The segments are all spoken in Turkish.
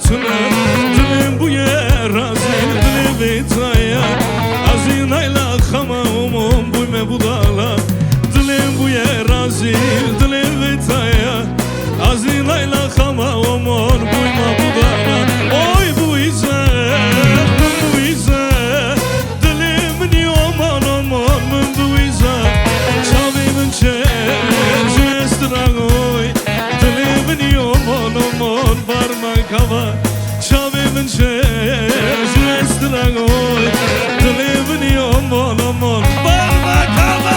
tune dilim bu yer razil dilim vitaya azin ayla khama umum buyme budala dilim bu yer razil dilim vitaya azin ayla khama umum buyme budala oy bu ize dilim ni aman aman men bu ize çavimin çestrang oy dilim ni aman aman varma kava çavimin çestrang oy dilim ni aman aman varma kava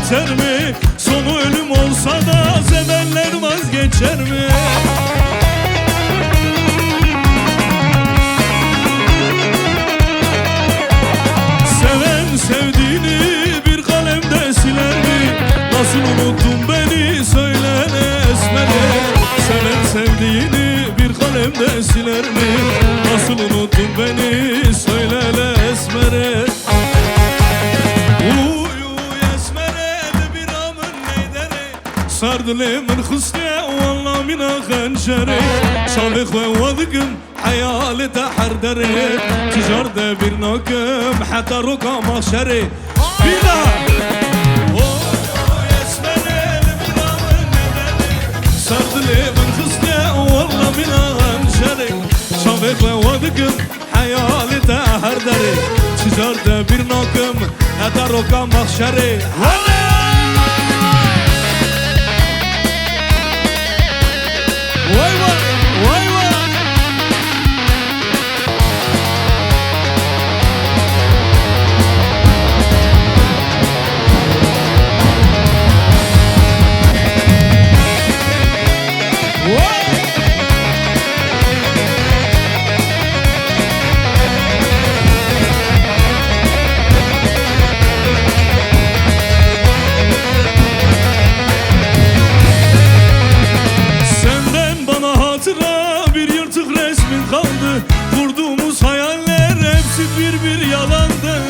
biter mi? Sonu ölüm olsa da sevenler vazgeçer mi? Seven sevdiğini bir kalemde siler mi? Nasıl unuttun beni söyle esmeri? Seven sevdiğini bir kalemde siler mi? Nasıl unuttun beni söyle esmeri? صار لي من خصني والله من خنجري شالخ ووذقم حيالي تحردري تجار دبير ناكم حتى ركا مخشري بلا صار لي من خصني والله من خنجري شالخ ووذقم حيالي تحردري تجار دبير ناكم حتى ركا مخشري Vay vay, vay vay. Bir yırtık resmin kaldı. Kurduğumuz hayaller hepsi bir yalandı.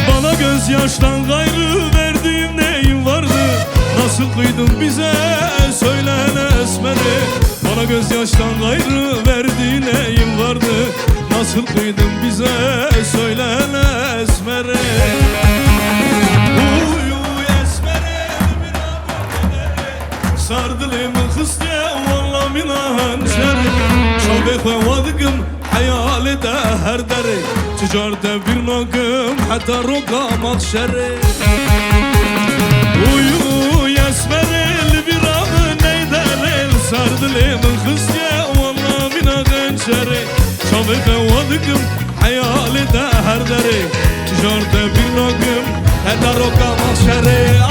Bana gözyaştan gayrı verdiğin neyin vardı? Nasıl kıydın bize söylene esmeri? Bana gözyaştan gayrı verdiğin neyin vardı? Nasıl kıydın bize söylene esmeri? صار لي من خصني والله من هنجري شابك ووذقم حيالي دهر دري تجار دبير ناقم حتى رقا مخشري ويو يسمري اللي بيرامن نيداليل صار لي من خصني والله من هنجري شابك ووذقم حيالي دهر دري تجار دبير ناقم حتى رقا مخشري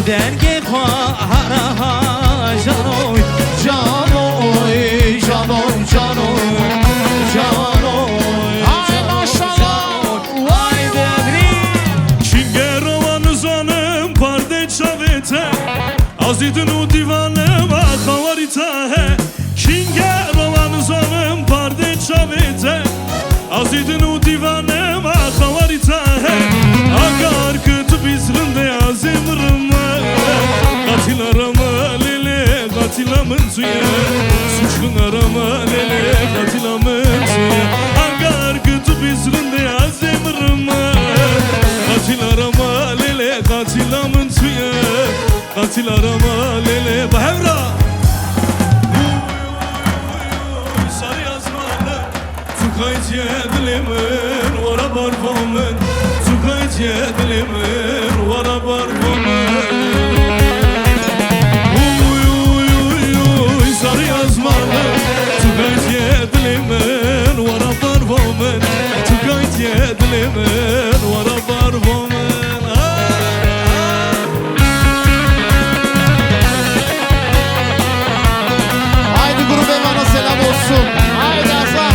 دنگ خواهرها جانوی جانوی جانوی جانوی جانوی Ay maşallah. Vay devri. Çinge rovan zanım parde çavete Azidin u divanım akhavarita he Çinge rovan zanım parde çavete Azidin u divanım akhavarita he Agar kıt bizrinde azimrım Katil arama lele katil amın suya Suçlun arama lele katil amın suya Agar kıt bizrinde azimrım Katil arama lele katil amın suya Katil arama lele Bahevra Sarı yazmalı Tukayt yedilimin Vara barfamın Tukayt yedilimin Vara barfamın Sarı yazmalı Tukayt yedilimin Vara barfamın Tukayt yedilimin Vara barfamın Haydi grup Evan'a selam olsun. Haydi Hasan.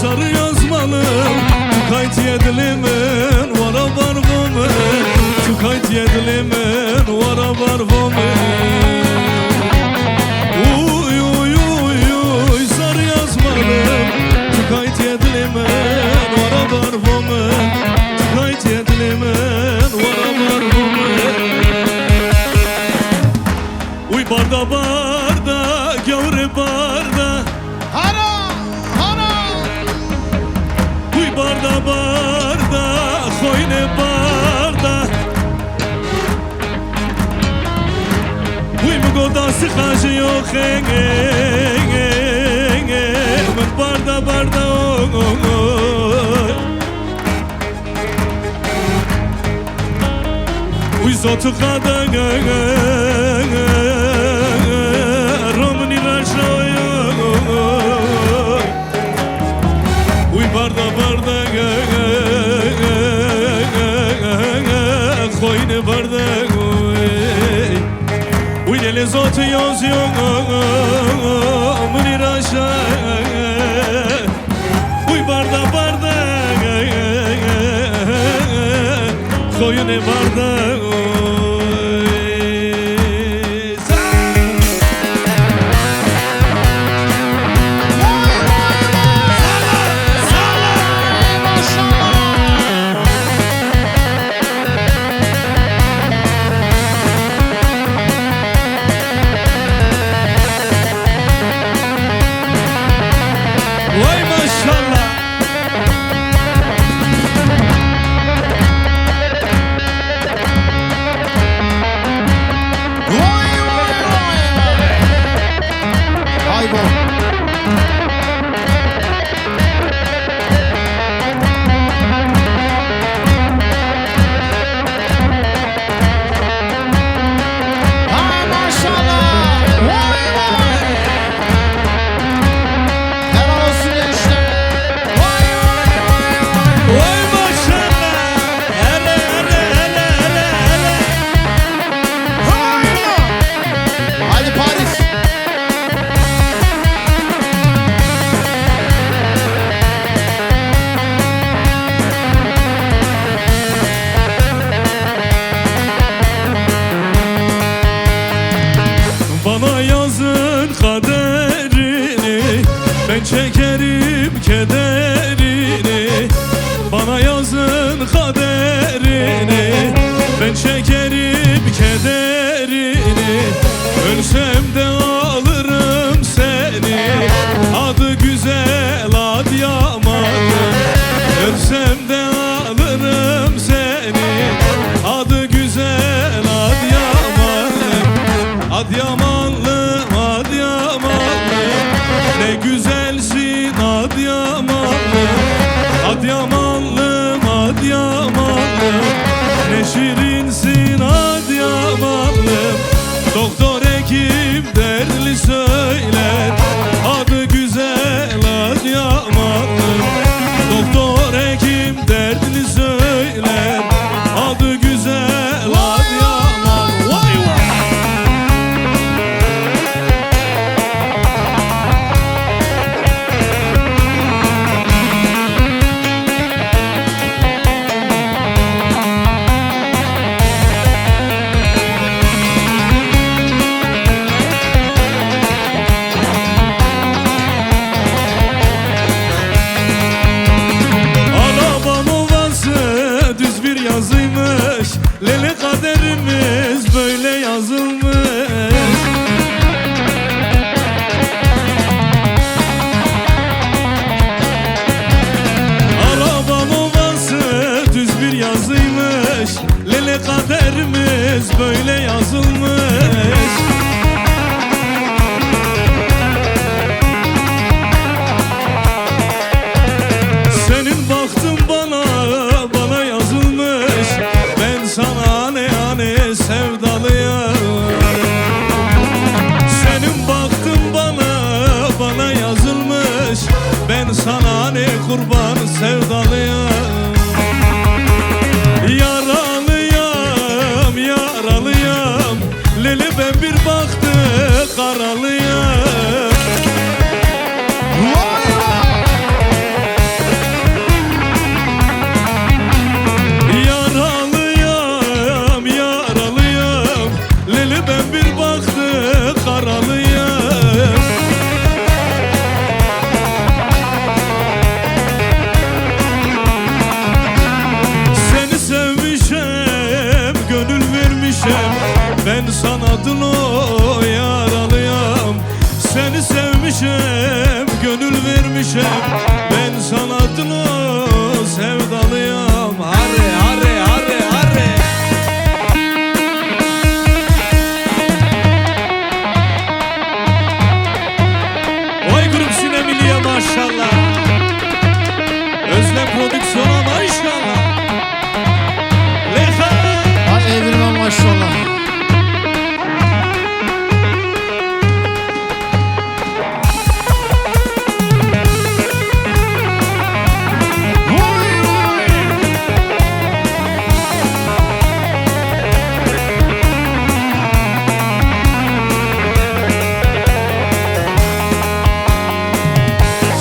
Sarı yazmalı Tukayt yedilimin Vara barfamın Tukayt yedilimin Vara barfamın Uy uy uy uy Sarı yazmalı Tukayt yedilimin Vara barfamın Tukayt yedilimin Vara barfamın Uy barda barda Gavre barda Hara. Hara. Uy barda barda, khoyne barda Uy mugo dasti khaje yo khenge Men barda barda Uy zotu khada Romni rashoyo Uy barda barda Khoyne barda Uy dele zotu yazıyor Muni rasha Uy barda barda Khoyne barda Vay maşallah Adıyamanlım, Adıyamanlım, ne şirinsin Adıyamanlım. Doktor hekim derli söyler, adı güzel Adıyamanlım. Doktor hekim dertli söyler, adı güzel Adıyaman. Vay vay. Yazıymış, lele kaderimiz böyle yazılmış. Alaban ovası düz bir yazıymış, lele kaderimiz böyle yazılmış. Senin baktın bana yazılmış, ben sana ne sevdalıyım. Senin baktın bana yazılmış, ben sana ne kurban sevdalıyım. Yaralıyım, yaralıyım, leli ben bir baktı karalıyım. Ben bir baktı karalıyım. Seni sevmişim, gönül vermişim, ben sana o yaralıyım. Seni sevmişim, gönül vermişim, ben sana o sevdalıyım. Hare hare hare hare. Maşallah, Özlem Prodüksiyona maşallah. Leyha. Ay Evrim'e maşallah.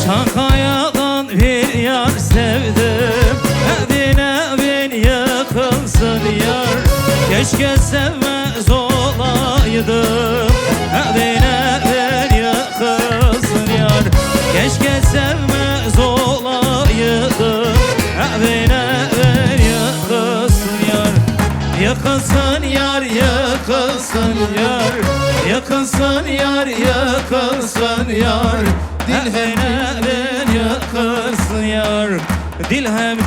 Çankaya'dan bir yar sevdim, Medine bin yakınsın yar. Keşke sevmez olaydım, Medine bin yakınsın yar. Keşke sevmez olaydım, Medine bin yakınsın yar. Yakınsın yar, yakınsın yar, yakınsın yar, yakınsın yar. Dilhem yakınsın yar, dilhem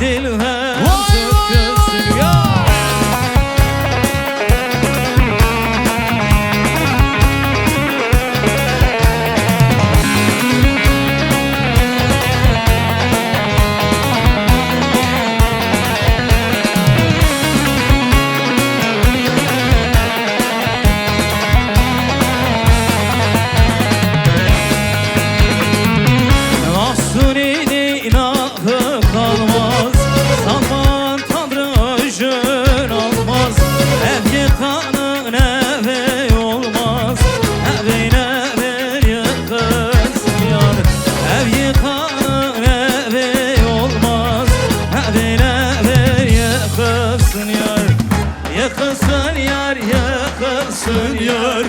sökülsün yar.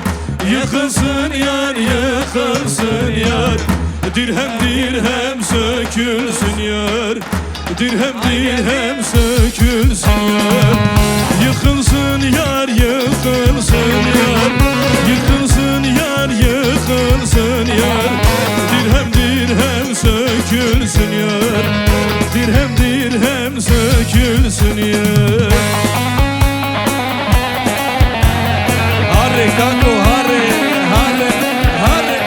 Yıkılsın yar, yıkılsın yar. Dirhem sökülsün yar. Dirhem sökülsün yar. Yıkılsın yar, yıkılsın yar. Yıkılsın yar, yıkılsın yar. Dirhem sökülsün yar. Dirhem sökülsün yar. Harre kako, harre, harre, harre.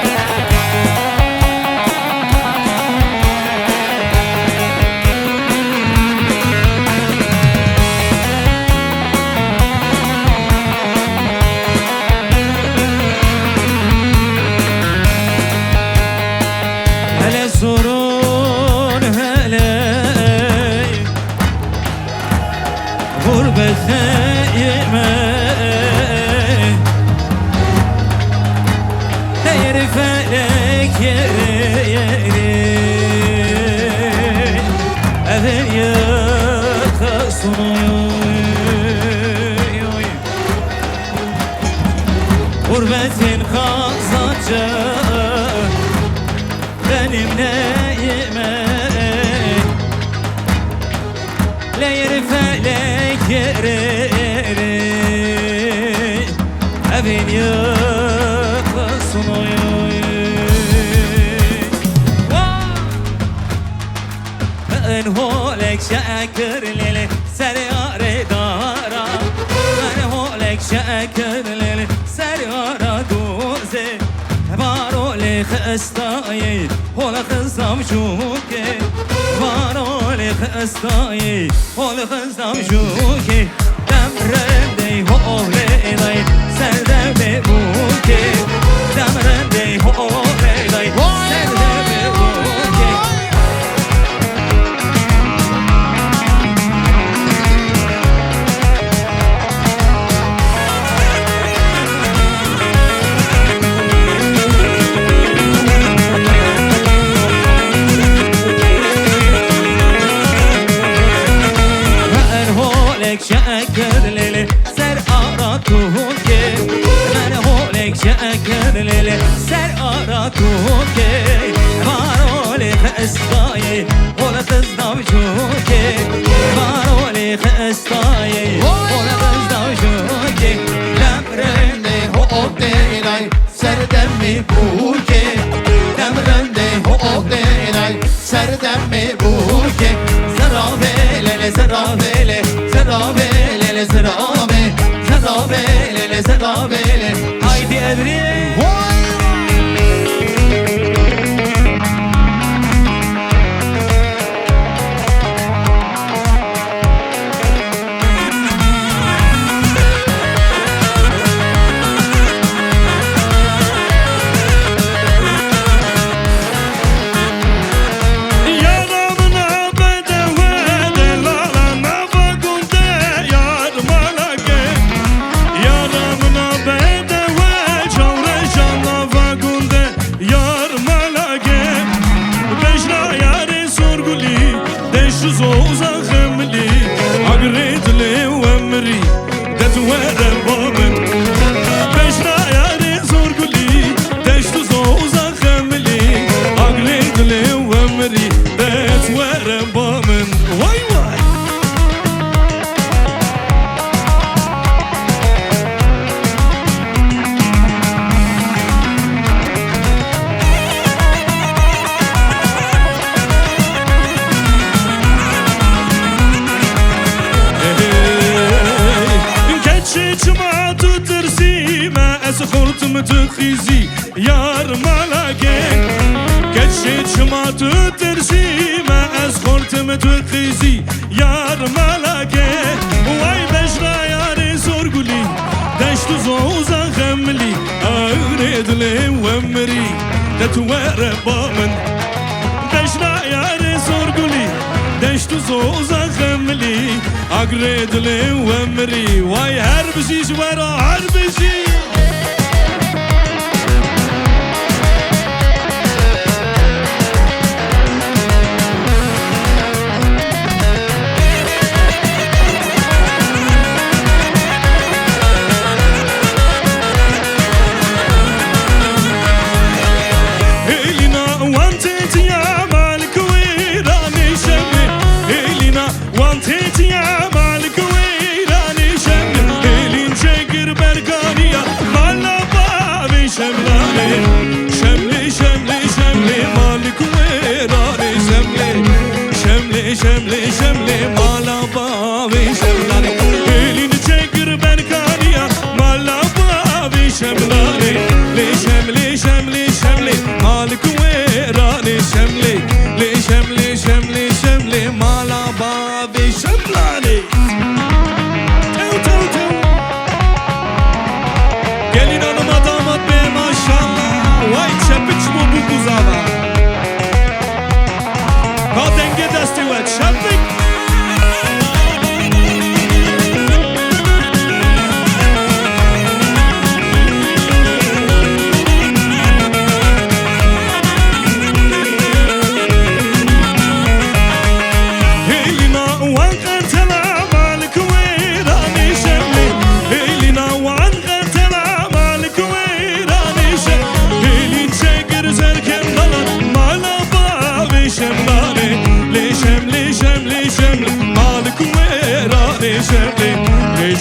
evin yakasını Gurbetin kazancı benim neyime Leyri felek yeri evin yakasını Ben holek şekerlili seryare dara Ben holek şekerlili seryara duze Varole khestayi hol khstam shuke Varole khestayi hol khstam shuke Damrende hole day serde be buke Damrende hole day serde be buke şekerlili ser ara tuke Ben holek şekerlili ser ara tuke Var oli khestayi hol khstam shuke Var oli khestayi hol khstam shuke Lamrende Ho denay serdem mi buke Demrende ho denay serdem mi buke Zerabelele zerabele Zerabelele zerabe Zerabelele zerabele Haydi Evri تخيزي يار ملاكي كتشيت ما تدرسي ما أسخرت متخيزي يار ملاكي واي بشرا ياري زورقلي دشت زوزا خملي أغريد لي ومري تتوارى بامن بشرا ياري زورقلي دشت زوزا خملي أغريد لي ومري واي هربشي شوارا هربشي Şemli şemli malaba ve şemlani elini çekir Berkaniya malaba ve şemlani le şemli şemli şemli malik ve rani şemli le şemli şemli şemli malaba ve şemlani gelin hanıma damat be maşallah vay çepiç bu kuzava Denge desti ve çapik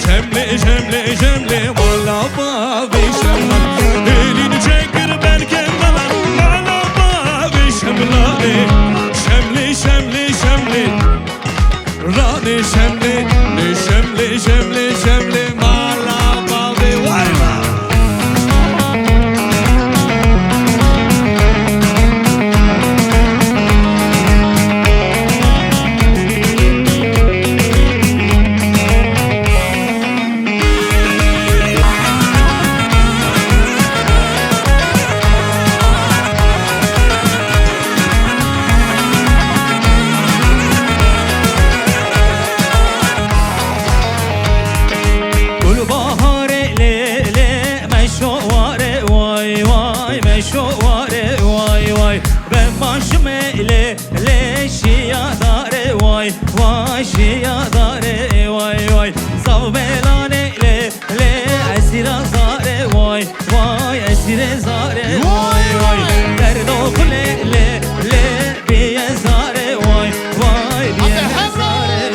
şemli şemli şemli Valla mavi şemli Elini çekir belki dalar Valla mavi şemli Şemli şemli şemli Rani şemli şemli şemli şemli Valla mavi vay vay Vay şiyadare vay vay Sav belane le esir azare vay Vay esir ezare vay vay Derdo kule le biye zare vay Vay biye zare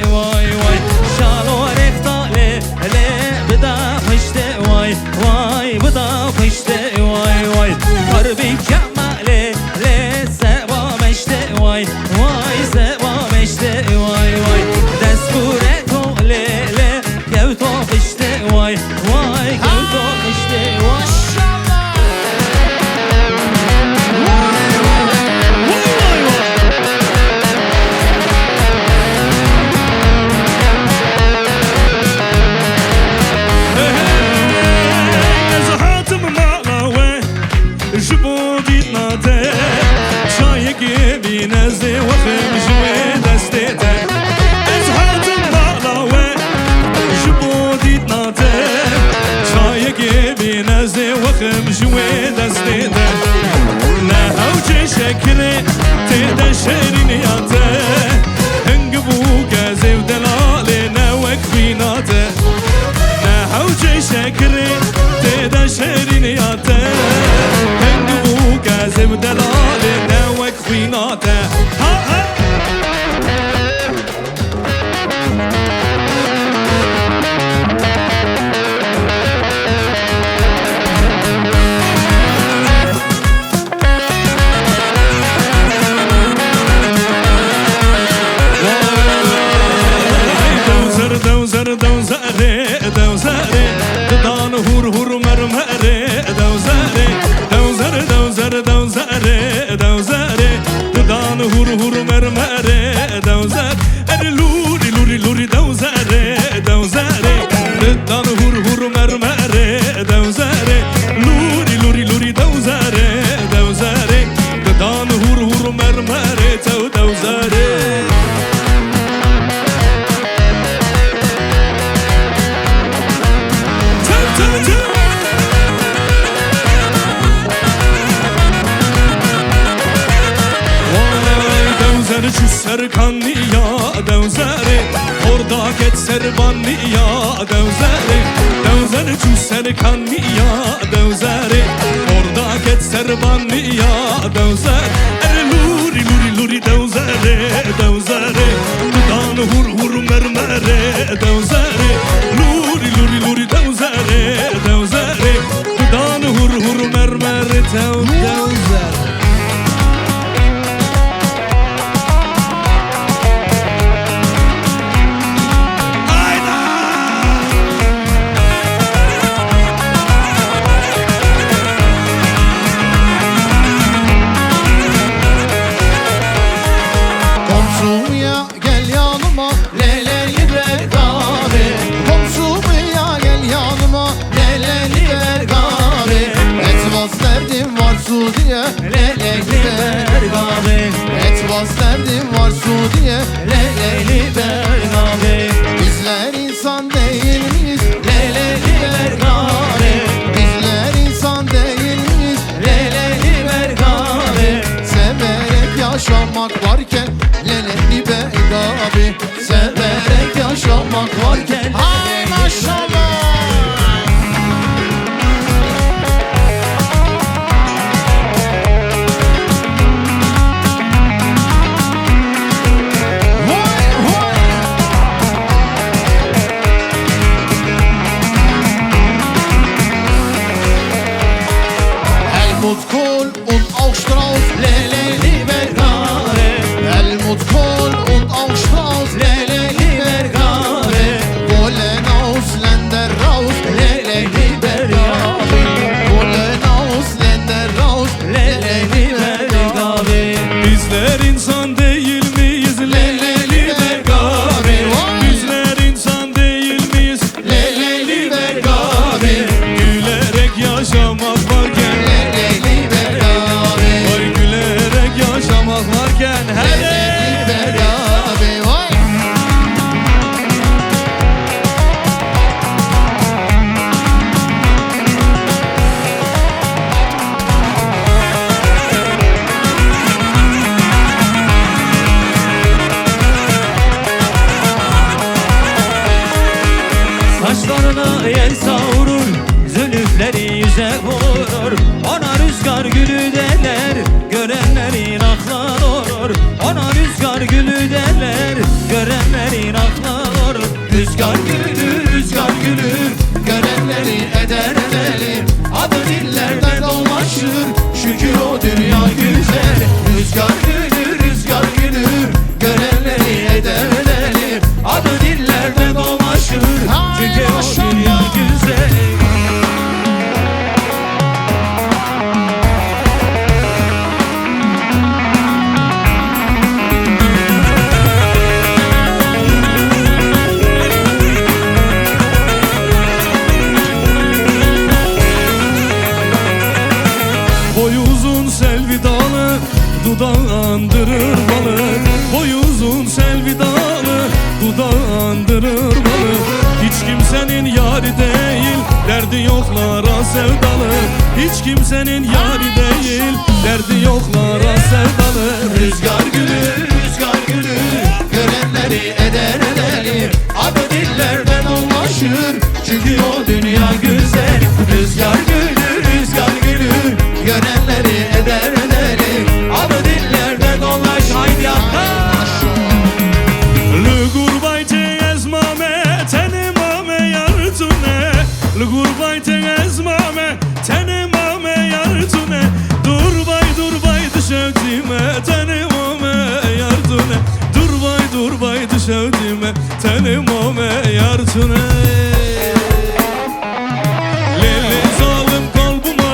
Vay vay şalo rekta le bıda fışte vay vay bıda fışte vay vay harbi kemale le sevam işte vay vay sevam işte vay vay deskure to le gevto işte vay vay gevto işte vay نزدي وخم جوي دستيته ازهات مالاوي جبودي تناته شايك يبي نزدي وخم جوي دستيته نهوجي شكلي تيدا شرينياته هنقبو كازي ودلالي نوك بيناته نهوجي شكلي تيدا شرينياته هنقبو كازي ودلالي نوك بيناته Serkanlı ya devzeri Orada geç serbanlı ya devzeri Devzeri çu serkanlı ya devzeri Orada geç serbanlı ya devzeri Er luri luri luri devzeri devzeri Dudanı hur hur mermere devzeri Luri luri luri devzeri devzeri Dudanı hur hur mermere devzeri Suudiye Leyli bergabe Etbas derdim var Suudiye Leyli bergabe Bizler insan değil miyiz? Leyli bergabe Bizler insan değil miyiz? Leyli bergabe Severek yaşamak varken Leleli bergabe Severek yaşamak varken Hay maşallah. Helmut Kohl und auch Strauß, Leyli bergabe Helmut Kohl und auch Strauß, Leyli bergabe wollen Ausländer raus, Leyli bergabe wollen Ausländer raus, Leyli bergabe Bizler insan değil miyiz? Leleli bergabe. Bizler insan değil miyiz? Leleli bergabe, Gülerek yaşamak varken, leleli bergabe, vay gülerek yaşamak varken, leleli bergabe, vay. Saçlarına yel savurur, zülüfleri yüze vurur. Ona rüzgar gülü derler, görenlerin aklına doğurur. Ona rüzgar gülü derler, görenlerin aklına doğurur. Rüzgar gülü, rüzgar gülü, görenleri eder edelim. Adı dillerde dolaşır, şükür o dünya güzel. Rüzgar gülü, rüzgar gülü, görenleri eder edelim. Adı dillerde dolaşır, çünkü o dünya güzel. boyu uzun selvi dalı, dudağı andırır balı. Boyu uzun selvi dalı, dudağı andırır balı. Hiç kimsenin yari değil, derdi yoklara sevdalı. Hiç kimsenin yari değil, derdi yoklara sevdalı. Rüzgar gülü, rüzgar gülü, görenleri eder edelim. Adı dillerden dolaşır, çünkü o dünya güzel. Rüzgar gülü, rüzgar gülü, görenleri eder edelim. Adı dillerden dolaş, haydi yakla. L'gurbajte ezmame, tenemame yartune. L'gurbajte ezmame, tenemame yartune. Durbay dışevdime, tenemame yartune. Durbay dışevdime, tenemame yartune. Lele zalim kalbuma,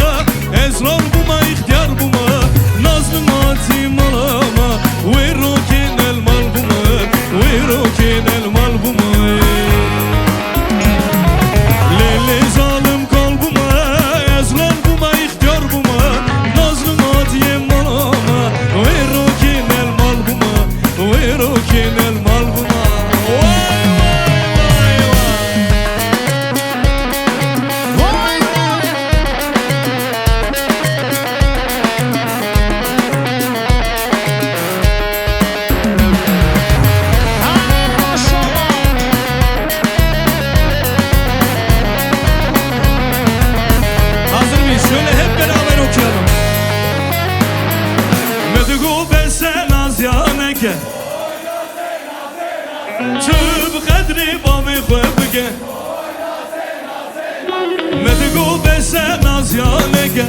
esrar buma, ihtiyar buma. Nazlı matim alama, verokin el mal buma, verokin el mal buma. Lele zalim kalbuma, esrar buma, ihtiyar buma. Nazlı matim alama, verokin el mal buma, verokin el mal buma. Vay vay vay vay. Vay vay. Hay maşallah. Hazır mıyız? Şöyle hep beraber okuyalım. Medigo besen az yaneke Çöp kadri bami khwebge Medigo besen az yaneke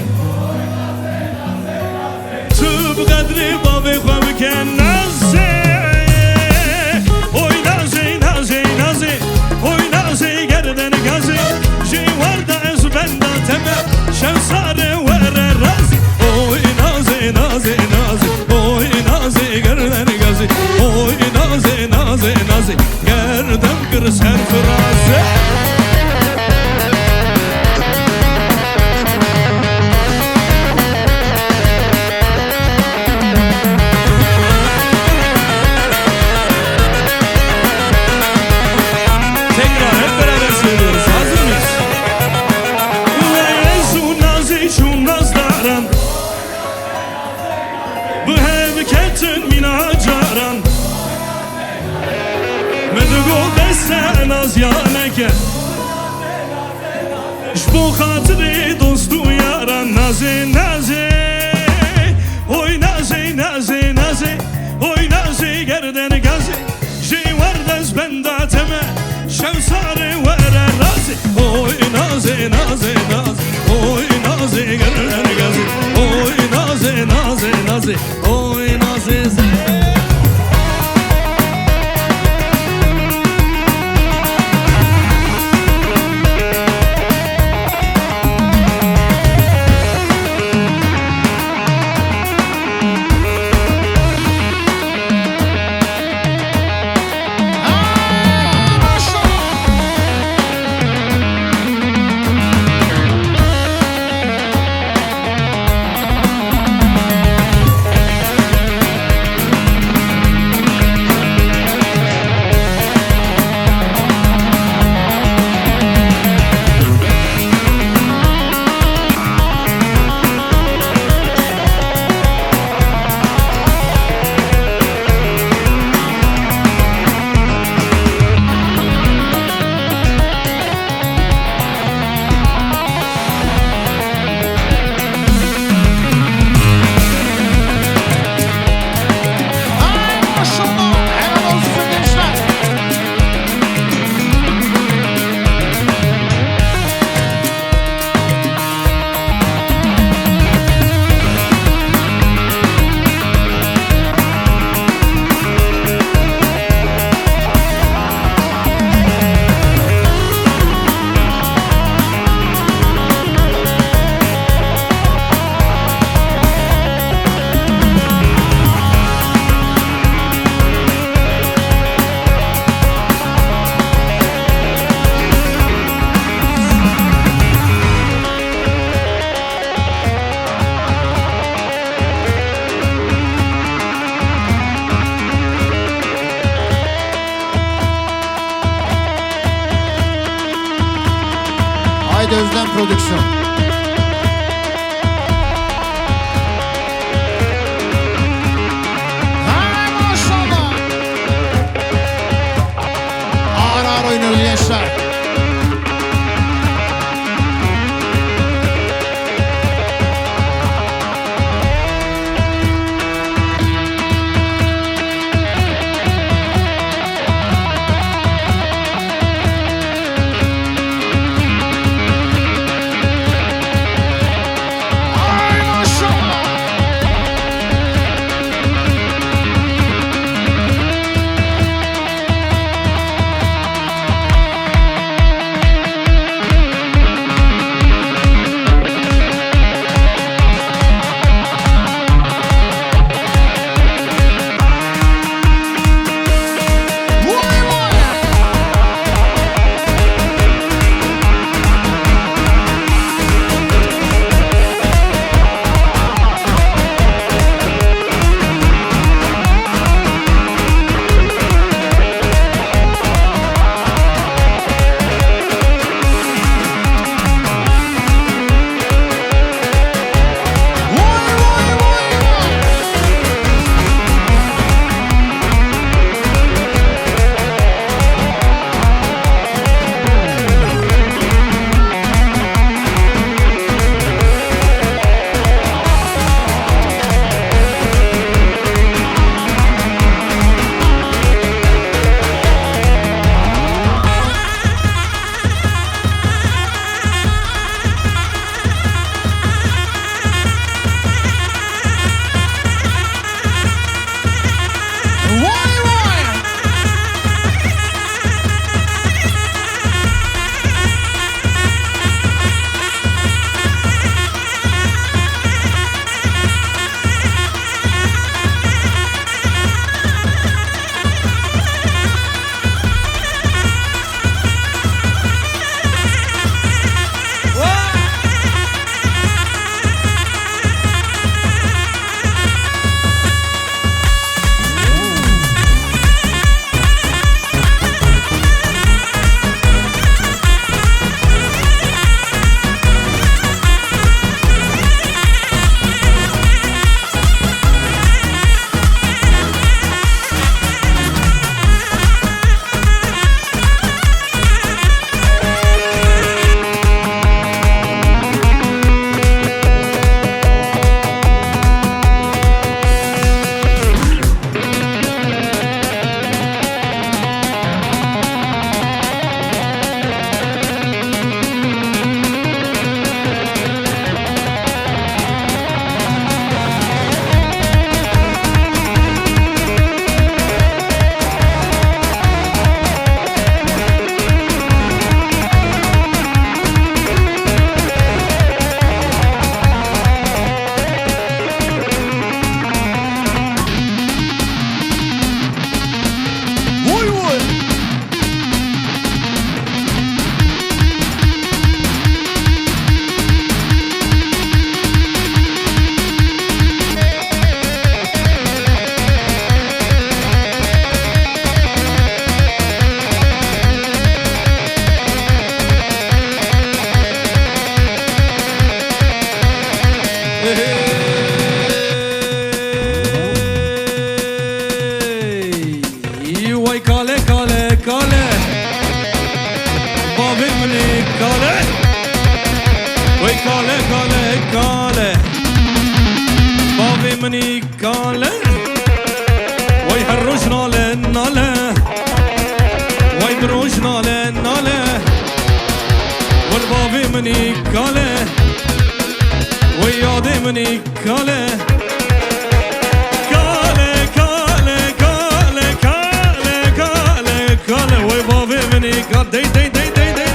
Çöp kadri bami khwebge Naze Oy naze naze naze Oy naze gerden gazi Jivarda ez benda teme Şevsare vere razi Oy naze naze naze Oy naze gerden gazi Oy naze naze naze Gerden kır serfiraze بتن مینا جاران مدگو بسته نازیانه که شبو خاطری دوستو یاران نازی نازی oy nazi nazi nazi oy nazi gerden gazi şey vardas benda teme şevsare vere razi oy nazi nazi nazi oy nazi gerden gazi oy nazi nazi nazi oy nazi Haydi Özlem Prodüksiyon. Hay maşallah. Ağır ağır oynuyoruz gençler. كاله وای هر روز ناله ناله وای دروش ناله ناله والبابي مني كاله ويادي مني كاله كاله كاله كاله كاله كاله كاله وای بابي مني كاله دي دي دي دي دي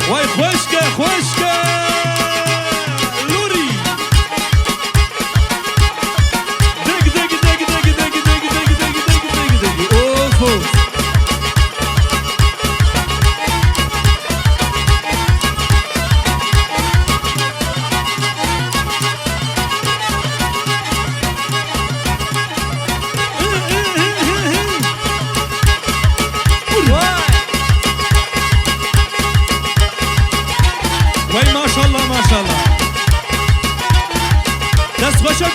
وای خوشکه خوشکه لوری دگ دگ دگ دگ دگ دگ دگ دگ دگ دگ دگ اوف وای ماشاءالله ماشاءالله دست خوشا